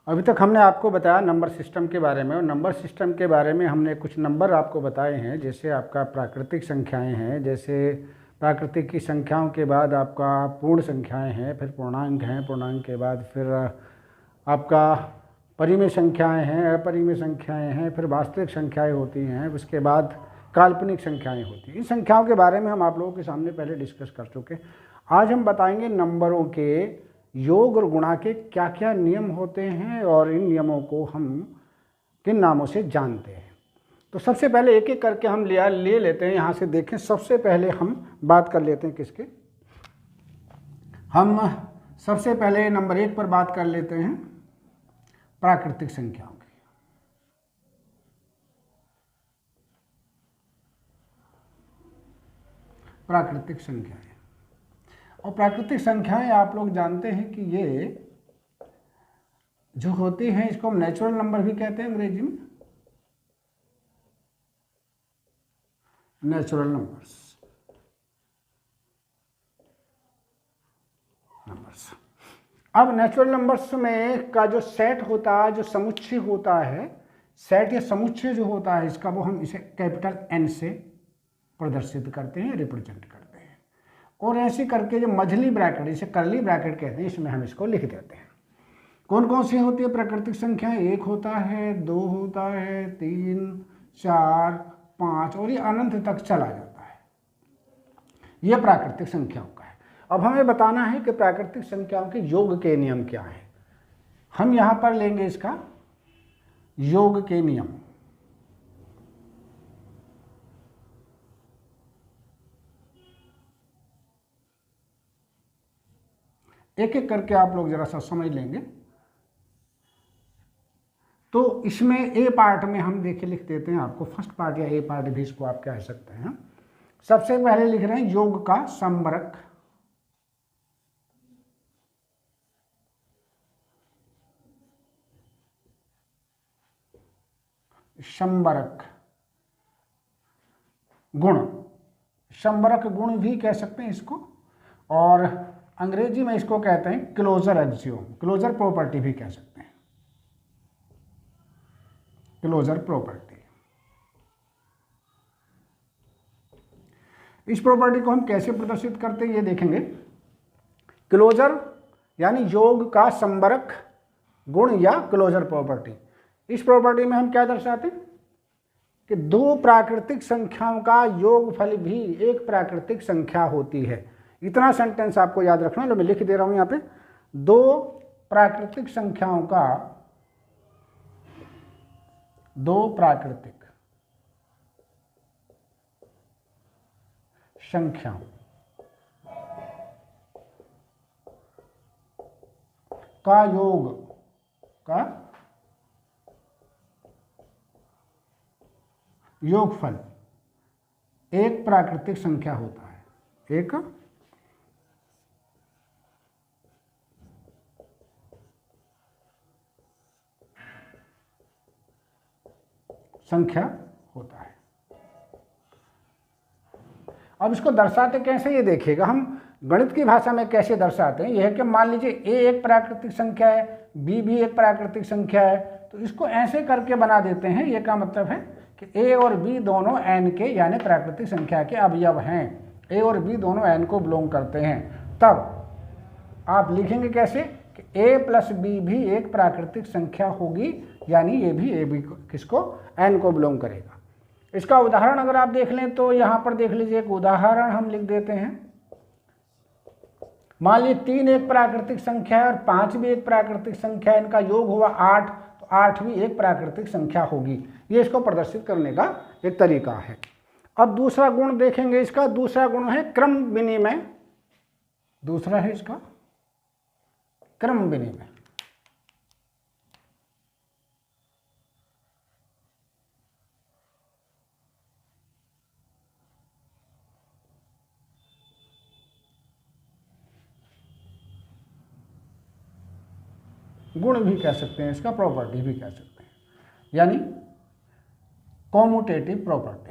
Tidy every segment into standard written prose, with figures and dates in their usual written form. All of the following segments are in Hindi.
अभी तक हमने आपको बताया नंबर सिस्टम के बारे में, और नंबर सिस्टम के बारे में हमने कुछ नंबर आपको बताए हैं। जैसे आपका प्राकृतिक संख्याएं हैं, जैसे प्राकृतिक की संख्याओं के बाद आपका पूर्ण संख्याएं हैं, फिर पूर्णांक हैं, पूर्णांक के बाद फिर आपका परिमेय संख्याएं हैं, अपरिमेय संख्याएं हैं, फिर वास्तविक संख्याएं होती हैं, उसके बाद काल्पनिक संख्याएं होती हैं। इन संख्याओं के बारे में हम आप लोगों के सामने पहले डिस्कस कर चुके। आज हम बताएंगे नंबरों के योग और गुणा के क्या क्या नियम होते हैं और इन नियमों को हम किन नामों से जानते हैं। तो सबसे पहले एक एक करके हम ले लेते हैं। यहाँ से देखें, सबसे पहले हम बात कर लेते हैं किसके। हम सबसे पहले नंबर 1 पर बात कर लेते हैं प्राकृतिक संख्याओं की। प्राकृतिक संख्याएं, और प्राकृतिक संख्याएं आप लोग जानते हैं कि ये जो होती हैं इसको हम नेचुरल नंबर भी कहते हैं अंग्रेजी में, नेचुरल नंबर्स। अब नेचुरल नंबर्स में का जो सेट होता है, जो समुच्चय होता है, सेट या समुच्चय जो होता है इसका, वो हम इसे कैपिटल N से प्रदर्शित करते हैं, रिप्रेजेंट करते हैं। और ऐसे करके जो मझली ब्रैकेट, इसे करली ब्रैकेट कहते हैं, इसमें हम इसको लिख देते हैं। कौन कौन सी होती है प्राकृतिक संख्याएं? 1 होता है, 2 होता है, 3, 4, 5 और ये अनंत तक चला जाता है। यह प्राकृतिक संख्याओं का है। अब हमें बताना है कि प्राकृतिक संख्याओं के योग के नियम क्या हैं। हम यहां पर लेंगे इसका योग के नियम। एक एक करके आप लोग जरा सा समझ लेंगे। तो इसमें ए पार्ट में हम देखिए लिख देते हैं आपको, फर्स्ट पार्ट या ए पार्ट भी इसको आप कह सकते हैं। सबसे पहले लिख रहे हैं योग का संबरक। संबरक गुण, संबरक गुण भी कह सकते हैं इसको, और अंग्रेजी में इसको कहते हैं क्लोजर एक्सियोम, क्लोजर प्रॉपर्टी भी कह सकते हैं, क्लोजर प्रॉपर्टी। इस प्रॉपर्टी को हम कैसे प्रदर्शित करते हैं ये देखेंगे। क्लोजर यानी योग का संबरक गुण या क्लोजर प्रॉपर्टी। इस प्रॉपर्टी में हम क्या दर्शाते हैं कि दो प्राकृतिक संख्याओं का योगफल भी एक प्राकृतिक संख्या होती है। इतना सेंटेंस आपको याद रखना, जो मैं लिख दे रहा हूं यहां पे। दो प्राकृतिक संख्याओं का, दो प्राकृतिक संख्याओं का योग का योगफल एक प्राकृतिक संख्या होता है, एक संख्या होता है। अब इसको दर्शाते कैसे ये देखिएगा। हम गणित की भाषा में कैसे दर्शाते हैं, यह है कि मान लीजिए ए एक प्राकृतिक संख्या है, बी भी एक प्राकृतिक संख्या है, तो इसको ऐसे करके बना देते हैं। ये का मतलब है कि ए और बी दोनों एन के यानी प्राकृतिक संख्या के अवयव हैं। ए और बी दोनों एन को बिलोंग करते हैं। तब आप लिखेंगे कैसे कि ए प्लस बी भी एक प्राकृतिक संख्या होगी, यानी ये भी ए बी किसको, एन को बिलोंग करेगा। इसका उदाहरण अगर आप देख लें तो यहां पर देख लीजिए, एक उदाहरण हम लिख देते हैं। मान लीजिए 3 एक प्राकृतिक संख्या है और 5 भी एक प्राकृतिक संख्या है, इनका योग हुआ 8, तो 8 भी एक प्राकृतिक संख्या होगी। ये इसको प्रदर्शित करने का एक तरीका है। अब दूसरा गुण देखेंगे इसका। दूसरा गुण है क्रम विनिमय। दूसरा है इसका क्रम विनिमय। गुण भी कह सकते हैं इसका, प्रॉपर्टी भी कह सकते हैं, यानी कॉम्यूटेटिव प्रॉपर्टी।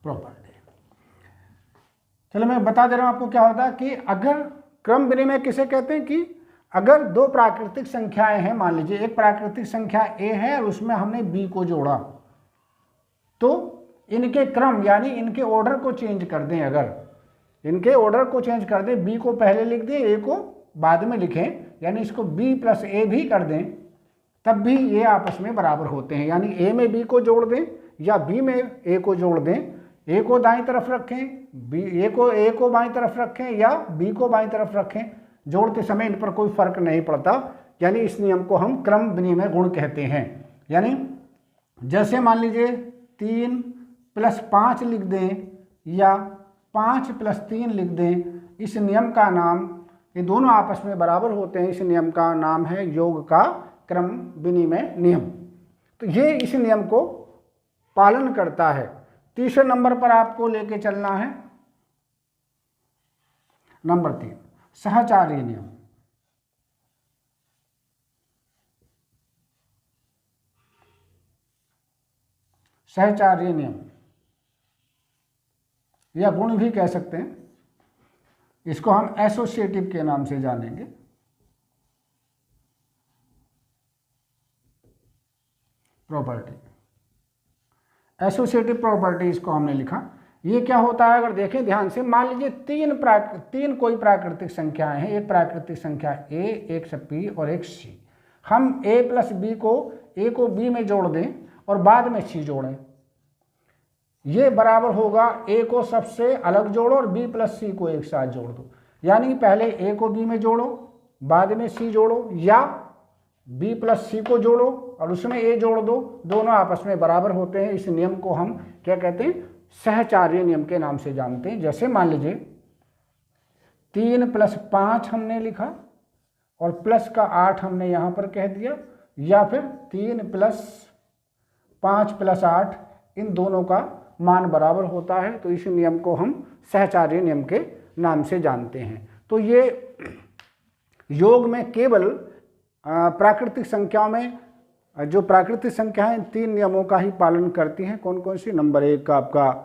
प्रॉपर्टी चलो मैं बता दे रहा हूँ आपको क्या होता है कि अगर क्रम विनिमय किसे कहते हैं कि अगर दो प्राकृतिक संख्याएं हैं, मान लीजिए एक प्राकृतिक संख्या a है और उसमें हमने b को जोड़ा, तो इनके क्रम यानी इनके ऑर्डर को चेंज कर दें, अगर इनके ऑर्डर को चेंज कर दें, b को पहले लिख दें, a को बाद में लिखें, यानी इसको b प्लस a भी कर दें, तब भी ये आपस में बराबर होते हैं। यानी a में b को जोड़ दें या b में a को जोड़ दें, a को दाईं तरफ रखें, a को बाईं तरफ रखें या b को बाईं तरफ रखें, जोड़ते समय इन पर कोई फर्क नहीं पड़ता। यानी इस नियम को हम क्रम विनिमय गुण कहते हैं। यानी जैसे मान लीजिए 3 + 5 लिख दें या 5 + 3 लिख दें, इस नियम का नाम, ये दोनों आपस में बराबर होते हैं, इस नियम का नाम है योग का क्रम विनिमय नियम। तो ये इस नियम को पालन करता है। तीसरे नंबर पर आपको लेके चलना है नंबर 3, सहचार्य नियम। सहचार्य नियम या गुण भी कह सकते हैं, इसको हम एसोसिएटिव के नाम से जानेंगे। प्रॉपर्टी, एसोसिएटिव प्रॉपर्टी इसको हमने लिखा। ये क्या होता है अगर देखें ध्यान से, मान लीजिए तीन कोई प्राकृतिक संख्याएं हैं, एक प्राकृतिक संख्या a, एक p और एक c। हम a + b को a को b में जोड़ दें और बाद में c जोड़ें, ये बराबर होगा a को सबसे अलग जोड़ो और b + c को एक साथ जोड़ दो। यानी पहले a को b में जोड़ो, बाद में c जोड़ो, या b + c को जोड़ो और उसमें a जोड़ दो, दोनों आपस में बराबर होते हैं। इस नियम को हम क्या कहते हैं, सहचार्य नियम के नाम से जानते हैं। जैसे मान लीजिए 3 + 5 हमने लिखा और प्लस का 8 हमने यहाँ पर कह दिया, या फिर 3 + 5 + 8, इन दोनों का मान बराबर होता है, तो इस नियम को हम सहचार्य नियम के नाम से जानते हैं। तो ये योग में केवल प्राकृतिक संख्याओं में जो प्राकृतिक संख्याएं 3 नियमों का ही पालन करती हैं। कौन कौन सी? नंबर 1 का आपका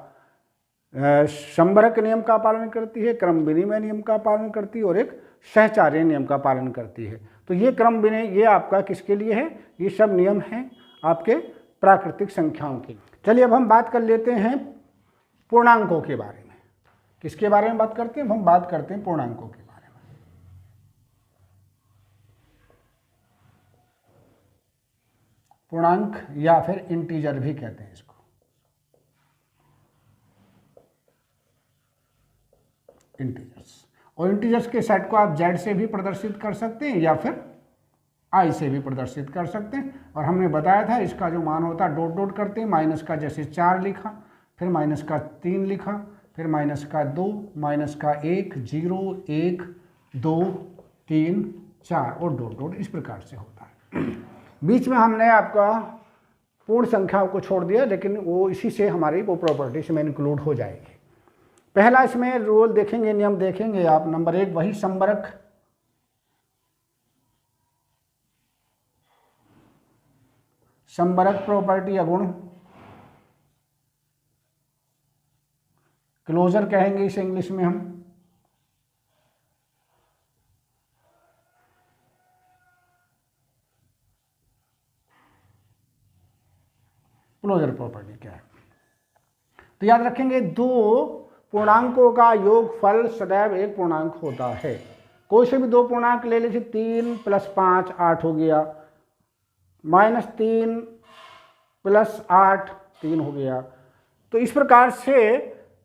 संबरक नियम का पालन करती है, क्रम विनिमय नियम का पालन करती है और एक सहचार्य नियम का पालन करती है। तो ये क्रम विनिमय ये आपका किसके लिए है? ये सब नियम हैं आपके प्राकृतिक संख्याओं के। चलिए अब हम बात कर लेते हैं पूर्णांकों के बारे में। किसके बारे में बात करते हैं? हम बात करते हैं पूर्णांकों के बारे में। पूर्णांक या फिर इंटीजर भी कहते हैं इसको। इंटीजर्स, और इंटीजर्स के सेट को आप जेड से भी प्रदर्शित कर सकते हैं या फिर आई से भी प्रदर्शित कर सकते हैं। और हमने बताया था इसका जो मान होता है डॉट डॉट करते हैं, माइनस का जैसे 4 लिखा, फिर माइनस का 3 लिखा, फिर माइनस का 2, माइनस का 1, 0, 1, 2, 3, 4 और डॉट डॉट, इस प्रकार से होता है। बीच में हमने आपका पूर्ण संख्याओं को छोड़ दिया, लेकिन वो इसी से हमारी वो प्रॉपर्टीज में इंक्लूड हो जाएगी। पहला इसमें रूल देखेंगे, नियम देखेंगे आप। नंबर 1 वही संबरक, संबरक प्रॉपर्टी या गुण, क्लोजर कहेंगे इसे इंग्लिश में हम। क्लोजर प्रॉपर्टी क्या है? तो याद रखेंगे, दो पूर्णांकों का योगफल सदैव एक पूर्णांक होता है। कोई से भी दो पूर्णांक ले लीजिए, 3 + 5 8 हो गया, -3 + 8 3 हो गया। तो इस प्रकार से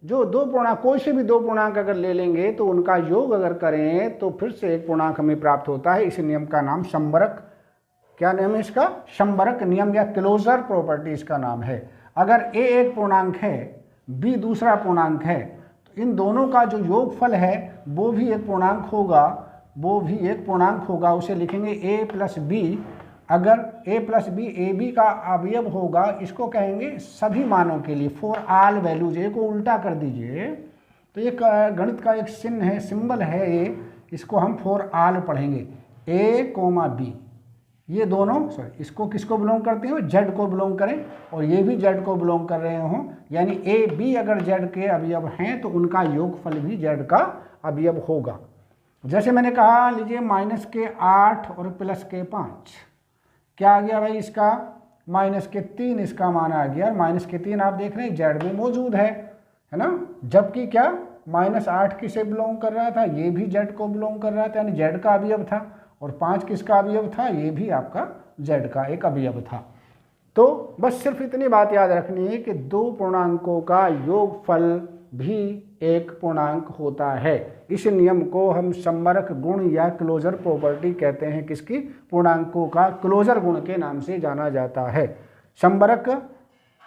जो दो पूर्णांक, कोई से भी दो पूर्णांक अगर ले लेंगे तो उनका योग अगर करें तो फिर से एक पूर्णांक हमें प्राप्त होता है। इस नियम का नाम संबरक, क्या नाम है इसका? संबरक नियम या क्लोजर प्रॉपर्टी इसका नाम है। अगर a एक पूर्णांक है, b दूसरा पूर्णांक है, तो इन दोनों का जो योगफल है वो भी एक पूर्णांक होगा, वो भी एक पूर्णांक होगा। उसे लिखेंगे a + b। अगर a + b ए बी का अवयव होगा, इसको कहेंगे सभी मानों के लिए, फॉर ऑल वैल्यूज। ए को उल्टा कर दीजिए तो ये गणित का एक चिन्ह है, सिंबल है ए, इसको हम फॉर ऑल पढ़ेंगे, a, b। ये दोनों सॉरी इसको किसको बिलोंग करते हो, जेड को बिलोंग करें, और ये भी जेड को बिलोंग कर रहे हों, यानी ए बी अगर जेड के अवयव हैं तो उनका योगफल भी जेड का अवयव होगा। जैसे मैंने कहा लीजिए -8 और +5 क्या आ गया भाई, इसका -3 इसका मान आ गया, और -3 आप देख रहे हैं जेड में मौजूद है ना, जबकि क्या -8 किसे बिलोंग कर रहा था, ये भी जेड को बिलोंग कर रहा था, यानी जेड का अवयव था, और 5 किसका अवयव था, ये भी आपका जेड का एक अवयव था। तो बस सिर्फ इतनी बात याद रखनी है कि दो पूर्णांकों का योगफल भी एक पूर्णांक होता है। इस नियम को हम समवर्क गुण या क्लोजर प्रॉपर्टी कहते हैं, किसकी, पूर्णांकों का क्लोजर गुण के नाम से जाना जाता है, समवर्क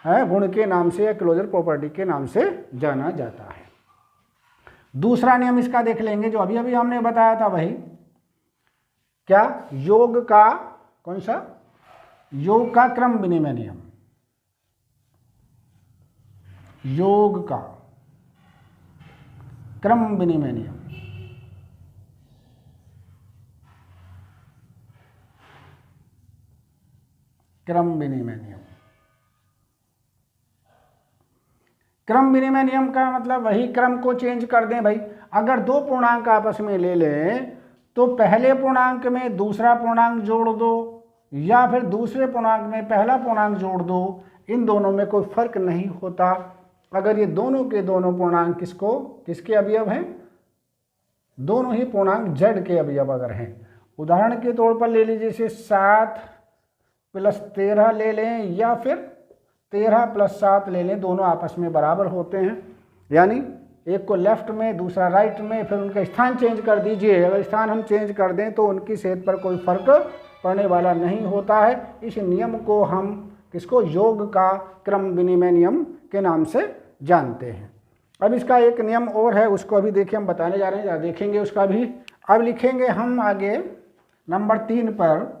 गुण के नाम से या क्लोजर प्रॉपर्टी के नाम से जाना जाता है। दूसरा नियम इसका देख लेंगे जो अभी अभी हमने बताया था, वही क्या, योग का, कौन सा, योग का क्रम विनिमय नियम, योग का क्रम विनिमय नियम। क्रम विनिमय नियम, क्रम विनिमय नियम का मतलब वही क्रम को चेंज कर दें भाई। अगर दो पूर्णांक आपस में ले लें तो पहले पूर्णांक में दूसरा पूर्णांक जोड़ दो, या फिर दूसरे पूर्णांक में पहला पूर्णांक जोड़ दो, इन दोनों में कोई फर्क नहीं होता अगर ये दोनों के दोनों पूर्णांक किसके अवयव हैं, दोनों ही पूर्णांक जेड के अवयव अगर हैं। उदाहरण के तौर पर ले लीजिए जैसे 7 + 13 ले लें, या फिर 13 + 7 ले लें, दोनों आपस में बराबर होते हैं, यानी एक को लेफ्ट में दूसरा राइट में, फिर उनका स्थान चेंज कर दीजिए। अगर स्थान हम चेंज कर दें तो उनकी सेहत पर कोई फर्क पड़ने वाला नहीं होता है। इस नियम को हम किसको, योग का क्रम विनिमय नियम के नाम से जानते हैं। अब इसका एक नियम और है, उसको अभी देखिए, हम बताने जा रहे हैं, देखेंगे उसका भी। अब लिखेंगे हम आगे नंबर 3 पर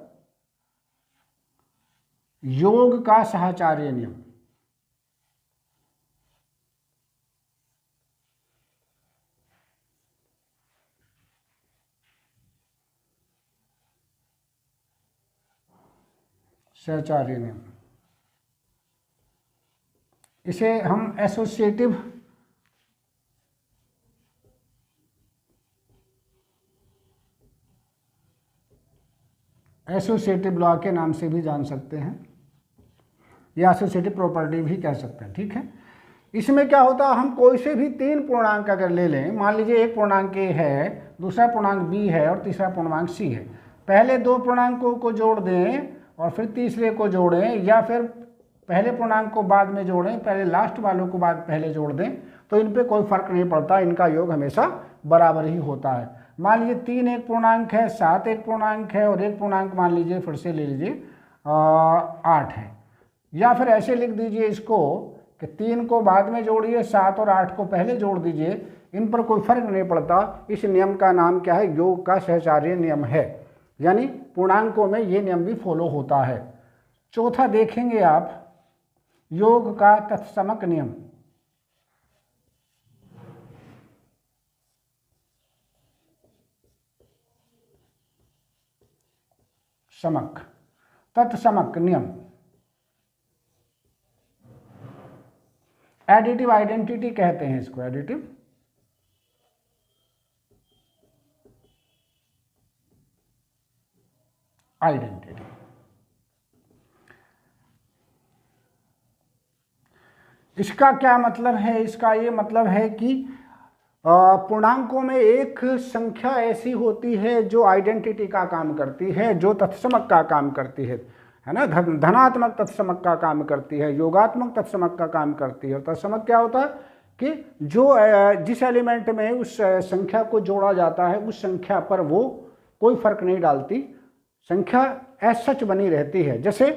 योग का साहचर्य नियम। साहचर्य नियम, इसे हम एसोसिएटिव लॉ के नाम से भी जान सकते हैं, या एसोसिएटिव प्रॉपर्टी भी कह सकते हैं, ठीक है। इसमें क्या होता है, हम कोई से भी 3 पूर्णांक अगर ले लें, मान लीजिए एक पूर्णांक ए है, दूसरा पूर्णांक बी है और तीसरा पूर्णांक सी है, पहले 2 पूर्णांकों को जोड़ दें और फिर तीसरे को जोड़ें, या फिर पहले पूर्णांक को बाद में जोड़ें, पहले लास्ट वालों को बाद पहले जोड़ दें, तो इन पे कोई फर्क नहीं पड़ता, इनका योग हमेशा बराबर ही होता है। मान लीजिए 3 एक पूर्णांक है, 7 एक पूर्णांक है, और एक पूर्णांक मान लीजिए फिर से ले लीजिए 8 है, या फिर ऐसे लिख दीजिए इसको कि 3 को बाद में जोड़िए, 7 और 8 को पहले जोड़ दीजिए, इन पर कोई फर्क नहीं पड़ता। इस नियम का नाम क्या है, योग का साहचर्य नियम है, यानी पूर्णांकों में ये नियम भी फॉलो होता है। चौथा देखेंगे आप, योग का तत्समक नियम। समक, तत्समक नियम, एडिटिव आइडेंटिटी कहते हैं इसको, एडिटिव आइडेंटिटी। इसका क्या मतलब है, इसका ये मतलब है कि पूर्णांकों में एक संख्या ऐसी होती है जो आइडेंटिटी का काम करती है, जो तत्समक का काम करती है ना, धनात्मक तत्समक का काम करती है, योगात्मक तत्समक का काम करती है। और तत्समक क्या होता है कि जो जिस एलिमेंट में उस संख्या को जोड़ा जाता है उस संख्या पर वो कोई फर्क नहीं डालती, संख्या एज सच बनी रहती है। जैसे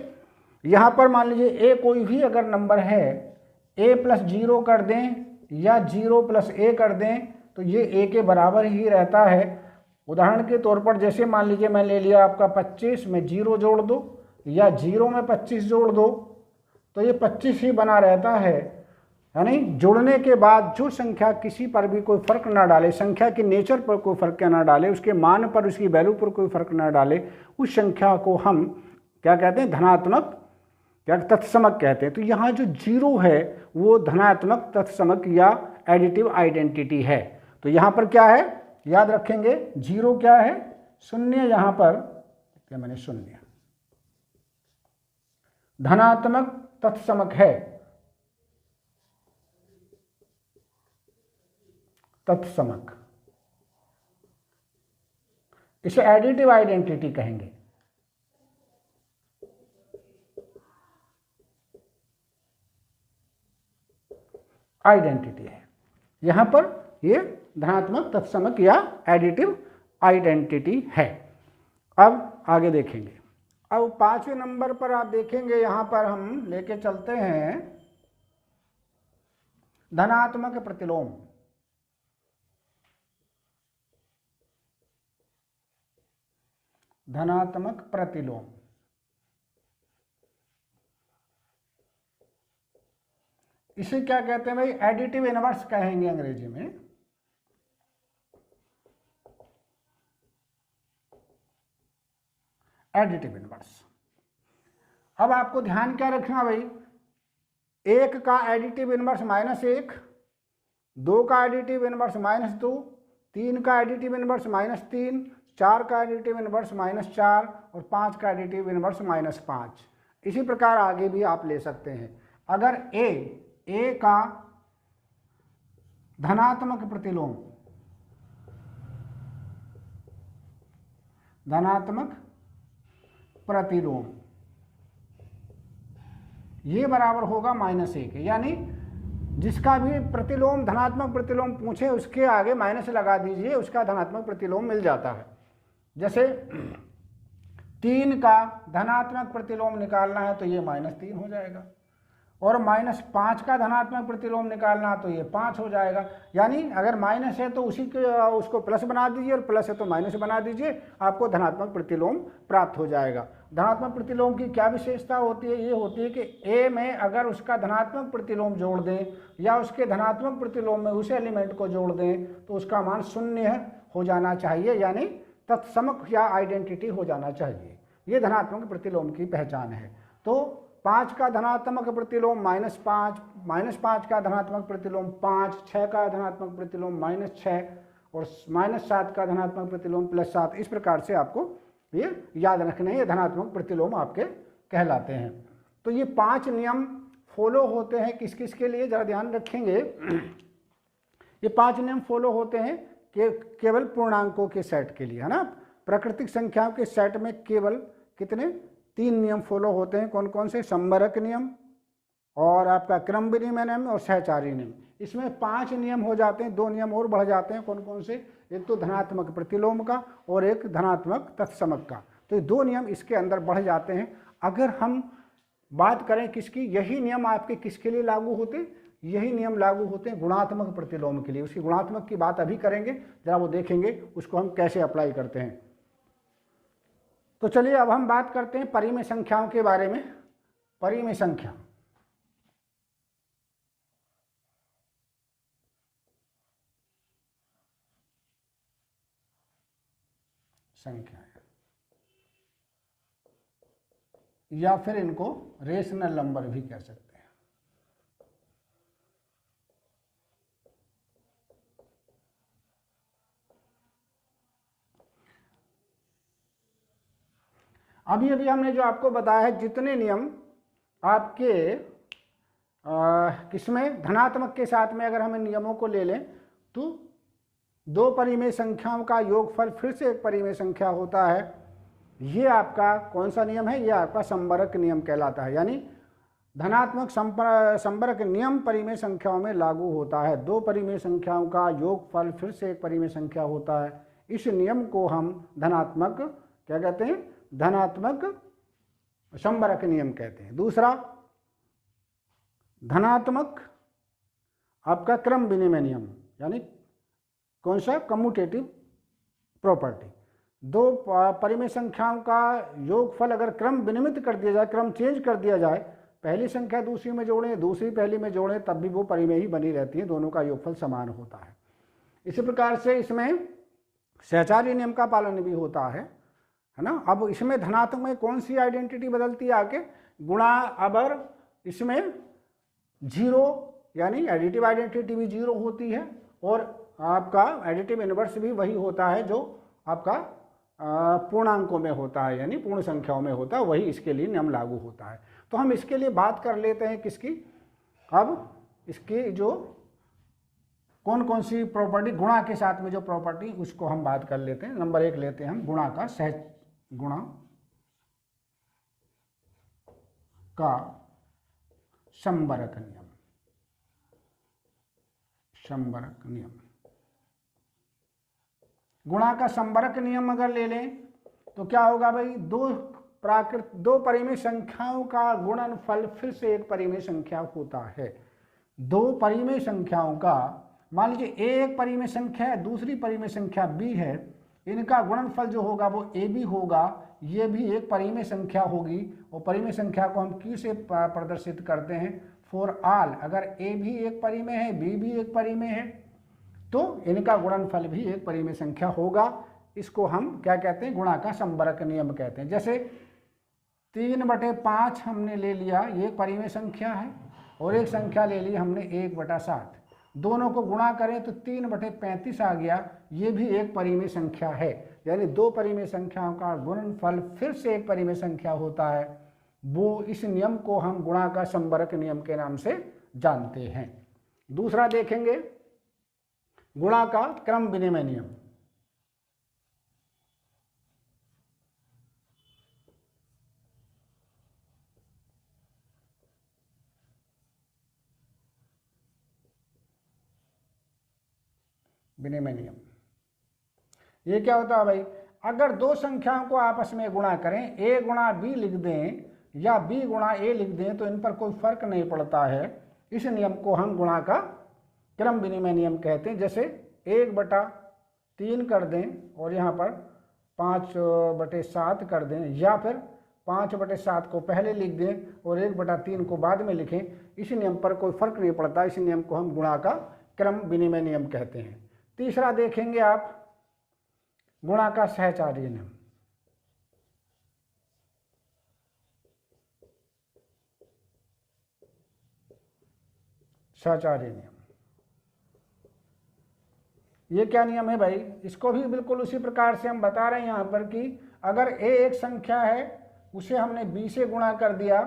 यहाँ पर मान लीजिए ए कोई भी अगर नंबर है, a+0 कर दें या 0+a कर दें तो ये a के बराबर ही रहता है। उदाहरण के तौर पर जैसे मान लीजिए मैं ले लिया आपका 25 में 0 जोड़ दो, या 0 में 25 जोड़ दो, तो ये 25 ही बना रहता है। यानी जोड़ने के बाद जो संख्या किसी पर भी कोई फर्क ना डाले, संख्या के नेचर पर कोई फर्क ना डाले, उसके मान पर, उसकी वैल्यू पर कोई फर्क ना डाले, उस संख्या को हम क्या कहते हैं, धनात्मक या तत्समक कहते हैं। तो यहाँ जो जीरो है वो धनात्मक तत्समक या एडिटिव आइडेंटिटी है। तो यहाँ पर क्या है याद रखेंगे, जीरो क्या है, शून्य, यहाँ पर क्या मैंने शून्य धनात्मक तत्समक है, तत्समक, इसे एडिटिव आइडेंटिटी कहेंगे। आइडेंटिटी है यहां पर, ये धनात्मक तत्समक या एडिटिव आइडेंटिटी है। अब आगे देखेंगे। अब 5वें नंबर पर आप देखेंगे, यहां पर हम लेके चलते हैं धनात्मक प्रतिलोम। धनात्मक प्रतिलोम, इसे क्या कहते हैं भाई, एडिटिव इनवर्स कहेंगे अंग्रेजी में। Additive inverse. अब आपको ध्यान क्या रखना भाई, 1 का एडिटिव इनवर्स -1, 2 का एडिटिव इनवर्स -2, 3 का एडिटिव इनवर्स -3, 4 का एडिटिव इनवर्स -4 और 5 का एडिटिव इनवर्स -5। इसी प्रकार आगे भी आप ले सकते हैं। अगर ए का धनात्मक प्रतिलोम, धनात्मक प्रतिलोम ये बराबर होगा -1, यानी जिसका भी प्रतिलोम धनात्मक प्रतिलोम पूछे उसके आगे माइनस लगा दीजिए, उसका धनात्मक प्रतिलोम मिल जाता है। जैसे 3 का धनात्मक प्रतिलोम निकालना है तो ये -3 हो जाएगा, और -5 का धनात्मक प्रतिलोम निकालना तो ये 5 हो जाएगा। यानी अगर माइनस है तो उसी के उसको प्लस बना दीजिए, और प्लस है तो माइनस बना दीजिए, आपको धनात्मक प्रतिलोम प्राप्त हो जाएगा। धनात्मक प्रतिलोम की क्या विशेषता होती है, ये होती है कि ए में अगर उसका धनात्मक प्रतिलोम जोड़ दें या उसके धनात्मक प्रतिलोम में उस एलिमेंट को जोड़ दें तो उसका मान 0 हो जाना चाहिए, यानी तत्समक या आइडेंटिटी हो जाना चाहिए। ये धनात्मक प्रतिलोम की पहचान है। तो 5 का धनात्मक प्रतिलोम -5, -5 का धनात्मक प्रतिलोम 5, 6 का धनात्मक प्रतिलोम -6 और -7 का धनात्मक प्रतिलोम +7। इस प्रकार से आपको ये याद रखने हैं, ये धनात्मक प्रतिलोम आपके कहलाते हैं। तो ये 5 नियम फॉलो होते हैं किस किस के लिए, जरा ध्यान रखेंगे। ये 5 नियम फॉलो होते हैं केवल पूर्णांकों के सेट के लिए, है ना। प्राकृतिक संख्याओं के सेट में केवल कितने, 3 नियम फॉलो होते हैं। कौन कौन से, संबरक नियम और आपका क्रम विनिमय नियम और सहचारी नियम। इसमें 5 नियम हो जाते हैं, 2 नियम और बढ़ जाते हैं। कौन कौन से, एक तो धनात्मक प्रतिलोम का और एक धनात्मक तत्समक का। तो ये 2 नियम इसके अंदर बढ़ जाते हैं। अगर हम बात करें किसकी, यही नियम आपके किसके लिए लागू होते, यही नियम लागू होते हैं गुणात्मक प्रतिलोम के लिए। उसकी गुणात्मक की बात अभी करेंगे, जरा वो देखेंगे उसको हम कैसे अप्लाई करते हैं। तो चलिए अब हम बात करते हैं परिमेय संख्याओं के बारे में। परिमेय संख्या, संख्या या फिर इनको रेशनल नंबर भी कह सकते हैं। अभी अभी हमने जो आपको बताया है, जितने नियम आपके किसमें, धनात्मक के साथ में अगर हम इन नियमों को ले लें तो 2 परिमेय संख्याओं का योगफल फिर से एक परिमेय संख्या होता है। ये आपका कौन सा नियम है, ये आपका संबरक नियम कहलाता है। यानी धनात्मक संबरक नियम परिमेय संख्याओं में लागू होता है। 2 परिमेय संख्याओं का योगफल फिर से एक परिमेय संख्या होता है। इस नियम को हम धनात्मक क्या कहते हैं, धनात्मक संबरक नियम कहते हैं। दूसरा धनात्मक आपका क्रम विनिमय नियम, यानी कौन सा, कम्यूटेटिव प्रॉपर्टी। 2 परिमेय संख्याओं का योगफल अगर क्रम विनिमित कर दिया जाए, क्रम चेंज कर दिया जाए, पहली संख्या दूसरी में जोड़ें, दूसरी पहली में जोड़ें, तब भी वो परिमेय ही बनी रहती है, दोनों का योगफल समान होता है। इसी प्रकार से इसमें सहचार्य नियम का पालन भी होता है ना। अब इसमें धनात्मक में कौन सी आइडेंटिटी बदलती है आके, गुणा अबर इसमें जीरो, यानी एडिटिव आइडेंटिटी भी जीरो होती है, और आपका एडिटिव इनवर्स भी वही होता है जो आपका पूर्णांकों में होता है, यानी पूर्ण संख्याओं में होता है, वही इसके लिए नियम लागू होता है। तो हम इसके लिए बात कर लेते हैं किसकी, अब इसकी जो कौन कौन सी प्रॉपर्टी, गुणा के साथ में जो प्रॉपर्टी, उसको हम बात कर लेते हैं। नंबर 1 लेते हैं हम गुणा का गुणा का संबरक नियम। संबरक नियम, गुणा का संबरक नियम अगर ले लें तो क्या होगा भाई, दो परिमेय संख्याओं का गुणनफल फिर से एक परिमेय संख्या होता है। दो परिमेय संख्याओं का, मान लीजिए एक परिमेय संख्या है, दूसरी परिमेय संख्या b है, इनका गुणनफल जो होगा वो ab होगा, ये भी एक परिमेय संख्या होगी, और परिमेय संख्या को हम q से प्रदर्शित करते हैं, फॉर ऑल। अगर a भी एक परिमेय है, b भी एक परिमेय है, तो इनका गुणनफल भी एक परिमेय संख्या होगा। इसको हम क्या कहते हैं, गुणा का संबरक नियम कहते हैं। जैसे 3/5 हमने ले लिया, ये एक परिमेय संख्या है, और एक संख्या ले ली हमने 1/7, दोनों को गुणा करें तो 3/35 आ गया, ये भी एक परिमेय संख्या है। यानी दो परिमेय संख्याओं का गुणनफल फिर से एक परिमेय संख्या होता है, वो इस नियम को हम गुणा का संबरक नियम के नाम से जानते हैं। दूसरा देखेंगे गुणा का क्रम विनिमय नियम। विनिमय नियम, ये क्या होता है भाई, अगर दो संख्याओं को आपस में गुणा करें, a गुणा b लिख दें या b गुणा a लिख दें, तो इन पर कोई फर्क नहीं पड़ता है। इस नियम को हम गुणा का क्रम विनिमय नियम कहते हैं। जैसे 1/3 कर दें और यहाँ पर 5/7 कर दें, या फिर 5/7 को पहले लिख दें और 1/3 को बाद में लिखें, इस नियम पर कोई फर्क नहीं पड़ता। इस नियम को हम गुणा का क्रम विनिमय नियम कहते हैं। तीसरा देखेंगे आप गुणा का सहचार्य नियम। सहचार्य नियम, ये क्या नियम है भाई, इसको भी बिल्कुल उसी प्रकार से हम बता रहे हैं यहाँ पर कि अगर a एक संख्या है, उसे हमने b से गुणा कर दिया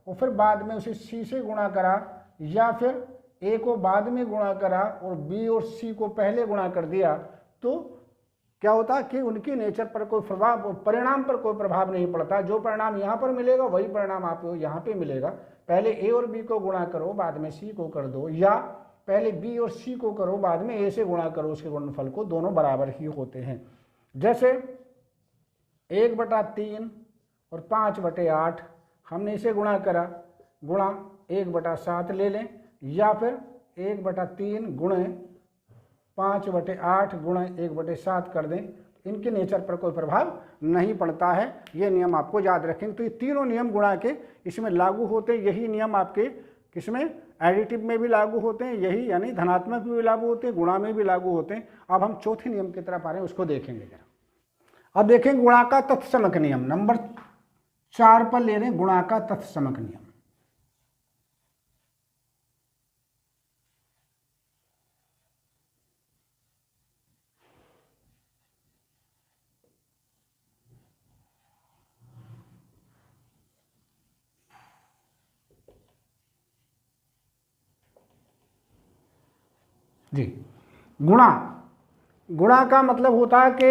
और फिर बाद में उसे c से गुणा करा, या फिर a को बाद में गुणा करा और b और c को पहले गुणा कर दिया, तो क्या होता कि उनकी नेचर पर कोई प्रभाव, परिणाम पर कोई प्रभाव नहीं पड़ता। जो परिणाम यहाँ पर मिलेगा वही परिणाम आपको यहाँ पे मिलेगा। पहले a और b को गुणा करो, बाद में c को कर दो, या पहले b और c को करो, बाद में a से गुणा करो, उसके गुणनफल को, दोनों बराबर ही होते हैं। जैसे 1/3 और 5/8 हमने इसे गुणा करा, गुणा 1/7 ले लें, या फिर 1/3 गुणे 5/8 गुणे 1/7 कर दें, इनके नेचर पर कोई प्रभाव नहीं पड़ता है। ये नियम आपको याद रखेंगे। तो ये तीनों नियम गुणा के इसमें लागू होते हैं। यही नियम आपके किसमें, एडिटिव में भी लागू होते हैं, यही यानी धनात्मक में भी लागू होते हैं, गुणा में भी लागू होते हैं। अब हम चौथे नियम की तरफ आ रहे हैं, उसको देखेंगे जरा। अब देखें गुणा का तत्समक नियम, नंबर 4 पर ले रहे हैं गुणा का तत्समक नियम। जी, गुणा का मतलब होता है कि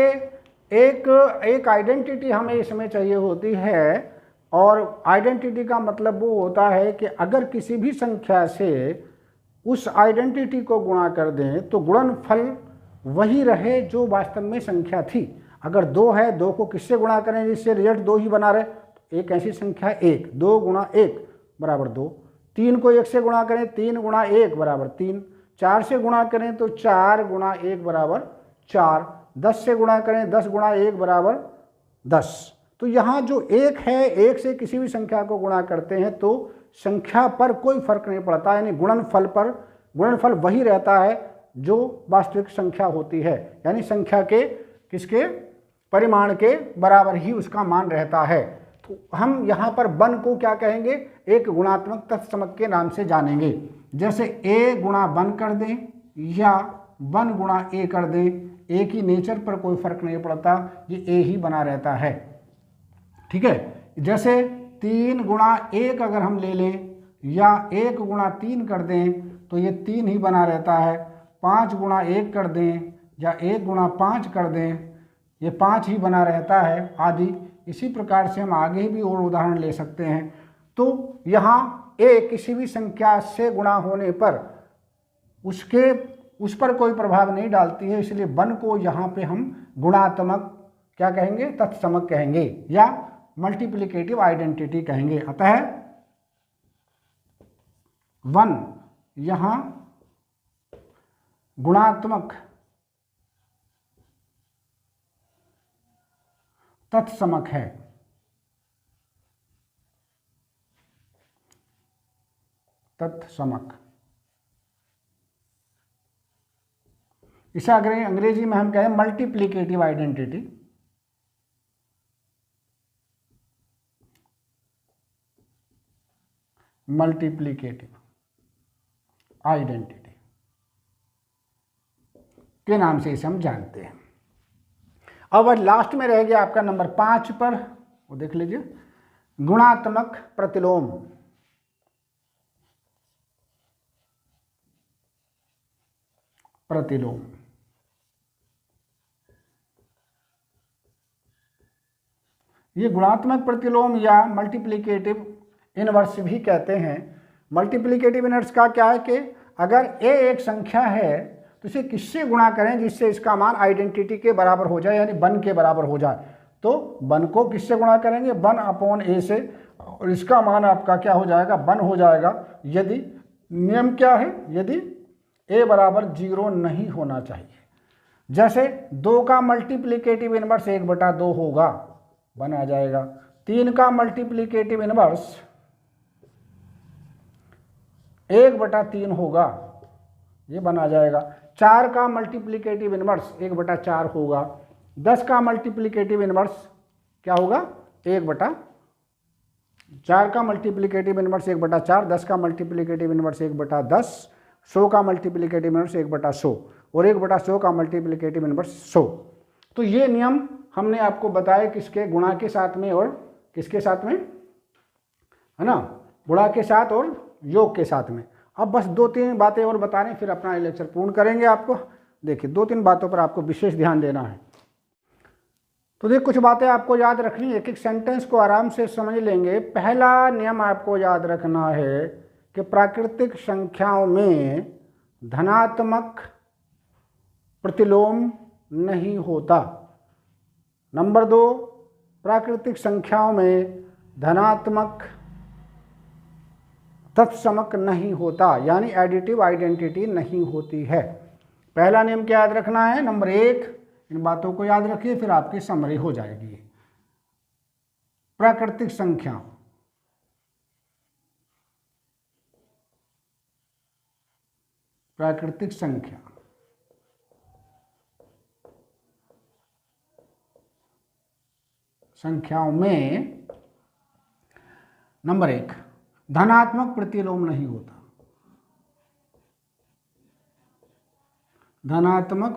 एक आइडेंटिटी हमें इसमें चाहिए होती है, और आइडेंटिटी का मतलब वो होता है कि अगर किसी भी संख्या से उस आइडेंटिटी को गुणा कर दें तो गुणनफल वही रहे जो वास्तव में संख्या थी। अगर 2 है, 2 को किससे गुणा करें जिससे रिजल्ट 2 ही बना रहे, तो एक ऐसी संख्या 1, 2 गुणा 1 बराबर 2। 3 को 1 से गुणा करें, 3 गुणा 1 बराबर 3। 4 से गुणा करें तो 4 गुणा 1 बराबर 4। 10 से गुणा करें, 10 गुणा 1 बराबर 10। तो यहाँ जो 1 है, 1 से किसी भी संख्या को गुणा करते हैं तो संख्या पर कोई फर्क नहीं पड़ता, यानी गुणनफल पर, गुणनफल वही रहता है जो वास्तविक संख्या होती है, यानी संख्या के किसके परिमाण के बराबर ही उसका मान रहता है। तो हम यहाँ पर वन को क्या कहेंगे, एक गुणात्मक तत्समक के नाम से जानेंगे। जैसे a गुणा वन कर दें या 1 गुणा a कर दें, a की नेचर पर कोई फर्क नहीं पड़ता, ये a ही बना रहता है। ठीक है, जैसे 3 गुणा 1 अगर हम ले लें या 1 गुणा 3 कर दें तो ये 3 ही बना रहता है। 5 गुणा 1 कर दें या 1 गुणा 5 कर दें, ये 5 ही बना रहता है आदि। इसी प्रकार से हम आगे भी और उदाहरण ले सकते हैं। तो यहाँ a किसी भी संख्या से गुणा होने पर उस पर कोई प्रभाव नहीं डालती है, इसलिए वन को यहाँ पे हम गुणात्मक क्या कहेंगे, तत्समक कहेंगे या मल्टीप्लिकेटिव आइडेंटिटी कहेंगे। अतः वन यहाँ गुणात्मक तत्समक है। तत्समक, इसे अंग्रेजी में हम कहें मल्टीप्लिकेटिव आइडेंटिटी। मल्टीप्लिकेटिव आइडेंटिटी के नाम से इसे हम जानते हैं। अब लास्ट में रह गया आपका नंबर 5 पर, वो देख लीजिए, गुणात्मक प्रतिलोम। प्रतिलोम ये गुणात्मक प्रतिलोम या मल्टीप्लिकेटिव इनवर्स भी कहते हैं। मल्टीप्लिकेटिव इनवर्स का क्या है कि अगर a एक संख्या है तो इसे किससे गुणा करें जिससे इसका मान आइडेंटिटी के बराबर हो जाए, यानी 1 के बराबर हो जाए। तो 1 को किससे गुणा करेंगे, 1/a से, और इसका मान आपका क्या हो जाएगा, 1 हो जाएगा। यदि नियम क्या है, यदि a बराबर 0 नहीं होना चाहिए। जैसे 2 का मल्टीप्लिकेटिव इनवर्स 1/2 होगा, 1 आ जाएगा। 3 का मल्टीप्लिकेटिव इनवर्स 1/3 होगा, ये 1 आ जाएगा। 4 का मल्टीप्लिकेटिव इनवर्स 1/4 होगा। 10 का मल्टीप्लिकेटिव इनवर्स क्या होगा, 1/4 का मल्टीप्लिकेटिव इनवर्स 1/4, 10 का मल्टीप्लिकेटिव इनवर्स 1/10, 100 का मल्टीप्लिकेटिव इनवर्स 1/100 और 1/100 का मल्टीप्लिकेटिव इनवर्स 100। तो ये नियम हमने आपको बताया किसके, गुणा के साथ में और किसके साथ में, है ना, गुणा के साथ और योग के साथ में। अब बस 2-3 बातें और बता रहे हैं, फिर अपना लेक्चर पूर्ण करेंगे। आपको देखिए 2-3 बातों पर आपको विशेष ध्यान देना है। तो देखिए कुछ बातें आपको याद रखनी है, एक सेंटेंस को आराम से समझ लेंगे। पहला नियम आपको याद रखना है कि प्राकृतिक संख्याओं में धनात्मक प्रतिलोम नहीं होता। नंबर 2, प्राकृतिक संख्याओं में धनात्मक तत्समक नहीं होता, यानी एडिटिव आइडेंटिटी नहीं होती है। पहला नियम क्या याद रखना है, नंबर 1, इन बातों को याद रखिए, फिर आपकी समरी हो जाएगी। प्राकृतिक संख्या, प्राकृतिक संख्या संख्याओं में नंबर 1 धनात्मक प्रतिलोम नहीं होता। धनात्मक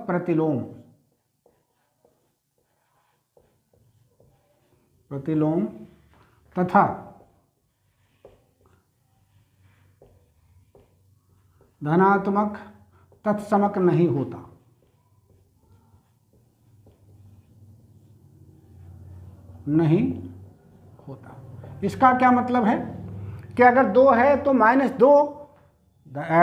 प्रतिलोम तथा धनात्मक तत्समक नहीं होता। नहीं होता। इसका क्या मतलब है कि अगर 2 है तो -2,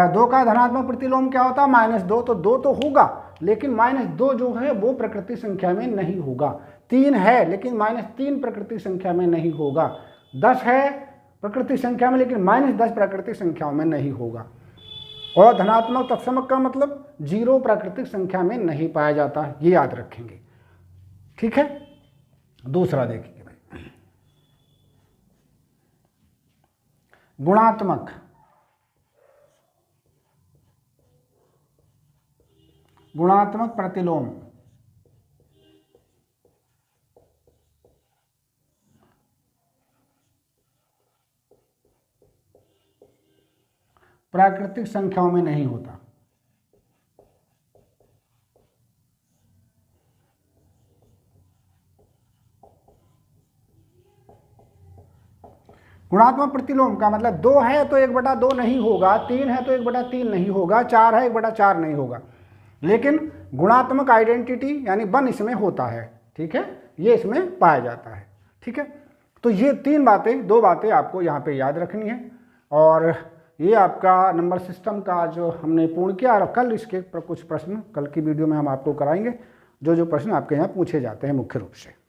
2 का धनात्मक प्रतिलोम क्या होता है, -2, तो 2 तो होगा, लेकिन -2 जो है वो प्रकृति संख्या में नहीं होगा। 3 है लेकिन -3 प्रकृति संख्या में नहीं होगा। 10 है प्रकृति संख्या में, लेकिन -10 प्रकृति संख्याओं में नहीं होगा। और धनात्मक तत्समक का मतलब 0 प्राकृतिक संख्या में नहीं पाया जाता, ये याद रखेंगे। ठीक है, दूसरा देखिए भाई, गुणात्मक प्रतिलोम, प्राकृतिक संख्याओं में नहीं होता। गुणात्मक प्रतिलोम का मतलब 2 है तो 1/2 नहीं होगा, 3 है तो 1/3 नहीं होगा, 4 है 1/4 नहीं होगा, लेकिन गुणात्मक आइडेंटिटी यानी 1 इसमें होता है। ठीक है, ये इसमें पाया जाता है। ठीक है, तो ये 2 बातें आपको यहाँ पे याद रखनी है। और ये आपका नंबर सिस्टम का जो हमने पूर्ण किया, और कल इसके कुछ प्रश्न कल की वीडियो में हम आपको कराएंगे, जो प्रश्न आपके यहाँ पूछे जाते हैं मुख्य रूप से।